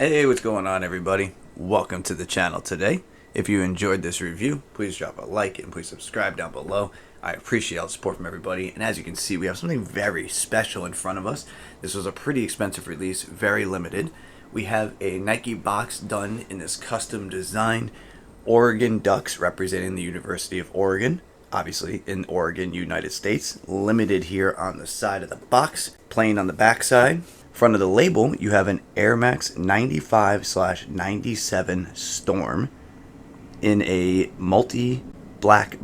Hey, what's going on, everybody? Welcome to the channel today. If you enjoyed this review, please drop a like and please subscribe down below. I appreciate all the support from everybody. And as you can see, we have something very special in front of us. This was a pretty expensive release, very limited. We have a Nike box done in this custom design. Oregon Ducks representing the University of Oregon. Obviously in Oregon, United States. Limited here on the side of the box. Plain on the back side. Front of the label, you have an Air Max 95/97 Storm in a multi black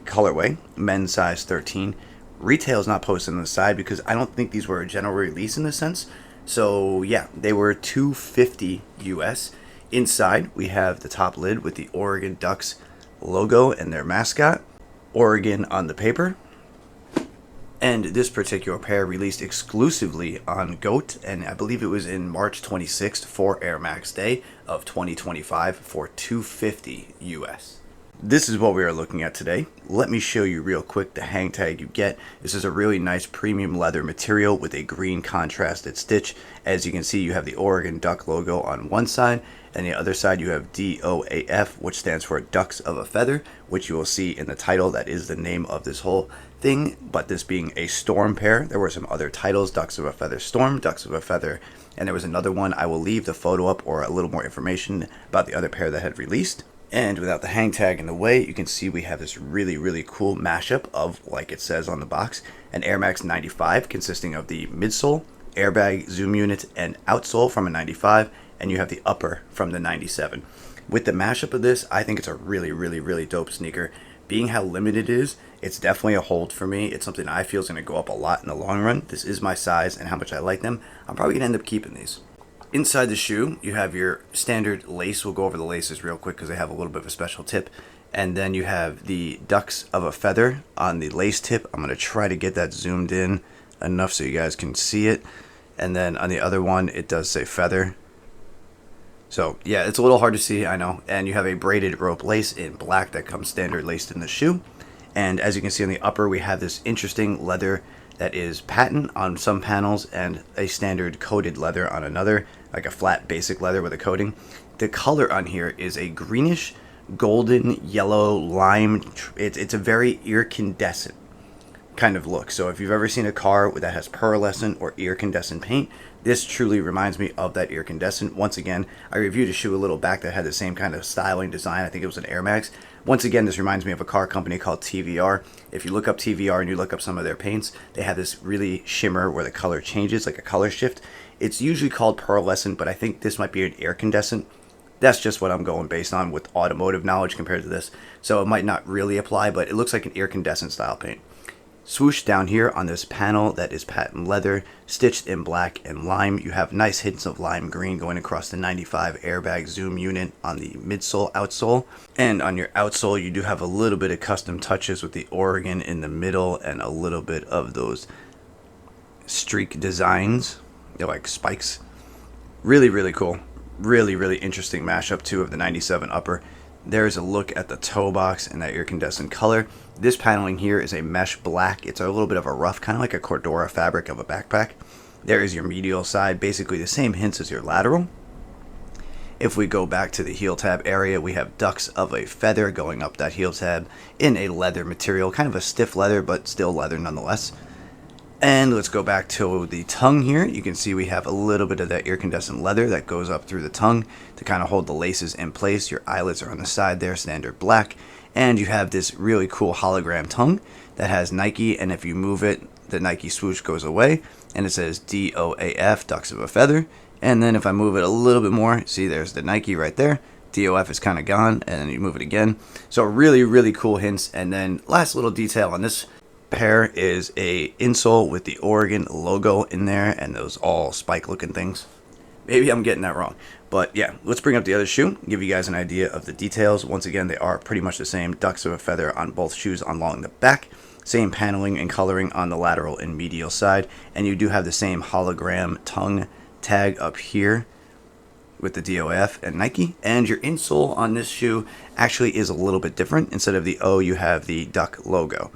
colorway, men's size 13. Retail is not posted on the side because I don't think these were a general release in the sense. So yeah, they were $250 US. Inside, we have the top lid with the Oregon Ducks logo and their mascot, Oregon on the paper. And this particular pair released exclusively on GOAT, and I believe it was in March 26th for Air Max Day of 2025 for $250 US. This is what we are looking at today. Let me show you real quick the hang tag you get. This is a really nice premium leather material with a green contrasted stitch. As you can see, you have the Oregon Duck logo on one side, and the other side you have DOAF, which stands for Ducks of a Feather, which you will see in the title. That is the name of this whole thing, but this being a Storm pair, there were some other titles: Ducks of a Feather Storm, Ducks of a Feather, and there was another one. I will leave the photo up or a little more information about the other pair that had released. And without the hang tag in the way, you can see we have this really cool mashup of, like it says on the box, an Air Max 95 consisting of the midsole, airbag, zoom unit, and outsole from a 95, and you have the upper from the 97. With the mashup of this, I think it's a really dope sneaker. Being how limited it is, it's definitely a hold for me. It's something I feel is going to go up a lot in the long run. This is my size and how much I like them. I'm probably going to end up keeping these. Inside the shoe, you have your standard lace. We'll go over the laces real quick because they have a little bit of a special tip. And then you have the Ducks of a Feather on the lace tip. I'm going to try to get that zoomed in enough so you guys can see it. And then on the other one, it does say feather. So yeah, it's a little hard to see, I know. And you have a braided rope lace in black that comes standard laced in the shoe. And as you can see on the upper, we have this interesting leather that is patent on some panels and a standard coated leather on another, like a flat basic leather with a coating. The color on here is a greenish, golden, yellow, lime. It's a very iridescent kind of look. So if you've ever seen a car that has pearlescent or iridescent paint, this truly reminds me of that iridescent. Once again, I reviewed a shoe a little back that had the same kind of styling design. I think it was an Air Max. Once again, this reminds me of a car company called TVR. If you look up TVR and you look up some of their paints, they have this really shimmer where the color changes, like a color shift. It's usually called pearlescent, but I think this might be an iridescent. That's just what I'm going based on with automotive knowledge compared to this. So it might not really apply, but it looks like an iridescent style paint. Swoosh down here on this panel that is patent leather, stitched in black and lime. You have nice hints of lime green going across the 95 airbag zoom unit on the midsole, outsole. And on your outsole, you do have a little bit of custom touches with the Oregon in the middle and a little bit of those streak designs. They're like spikes. Really cool. Really interesting mashup too of the 97 upper. There's a look at the toe box and that iridescent color. This paneling here is a mesh black. It's a little bit of a rough, kind of like a Cordura fabric of a backpack. There is your medial side, basically the same hints as your lateral. If we go back to the heel tab area, we have Ducks of a Feather going up that heel tab in a leather material, kind of a stiff leather, but still leather nonetheless. And let's go back to the tongue here. You can see we have a little bit of that iridescent leather that goes up through the tongue to kind of hold the laces in place. Your eyelets are on the side there, standard black. And you have this really cool hologram tongue that has Nike, and if you move it, the Nike swoosh goes away, and it says DOAF, Ducks of a Feather. And then if I move it a little bit more, see there's the Nike right there. DOF is kind of gone, and then you move it again. So really cool hints. And then last little detail on this pair is a insole with the Oregon logo in there and those all spike looking things. Maybe I'm getting that wrong, but yeah, let's bring up the other shoe, give you guys an idea of the details. Once again, they are pretty much the same. Ducks of a Feather on both shoes along the back, same paneling and coloring on the lateral and medial side, and you do have the same hologram tongue tag up here with the DOF and Nike. And your insole on this shoe actually is a little bit different. Instead of the O, you have the duck logo.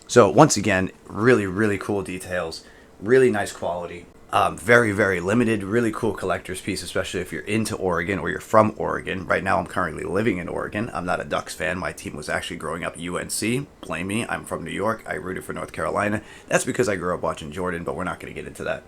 So once again, really cool details, really nice quality. Very, very limited, really cool collector's piece, especially if you're into Oregon or you're from Oregon. Right now, I'm currently living in Oregon. I'm not a Ducks fan. My team was actually growing up UNC. Blame me. I'm from New York. I rooted for North Carolina. That's because I grew up watching Jordan, but we're not going to get into that.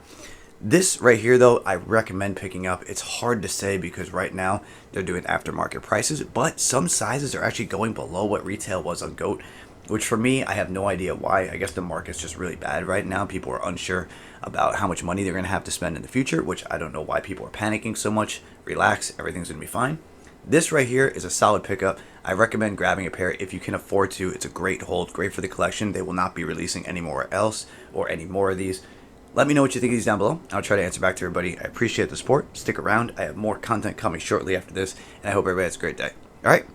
This right here, though, I recommend picking up. It's hard to say because right now they're doing aftermarket prices, but some sizes are actually going below what retail was on GOAT, which for me, I have no idea why. I guess the market's just really bad right now. People are unsure about how much money they're going to have to spend in the future, which I don't know why people are panicking so much. Relax, everything's going to be fine. This right here is a solid pickup. I recommend grabbing a pair if you can afford to. It's a great hold, great for the collection. They will not be releasing anywhere else or any more of these. Let me know what you think of these down below. I'll try to answer back to everybody. I appreciate the support. Stick around. I have more content coming shortly after this, and I hope everybody has a great day. All right?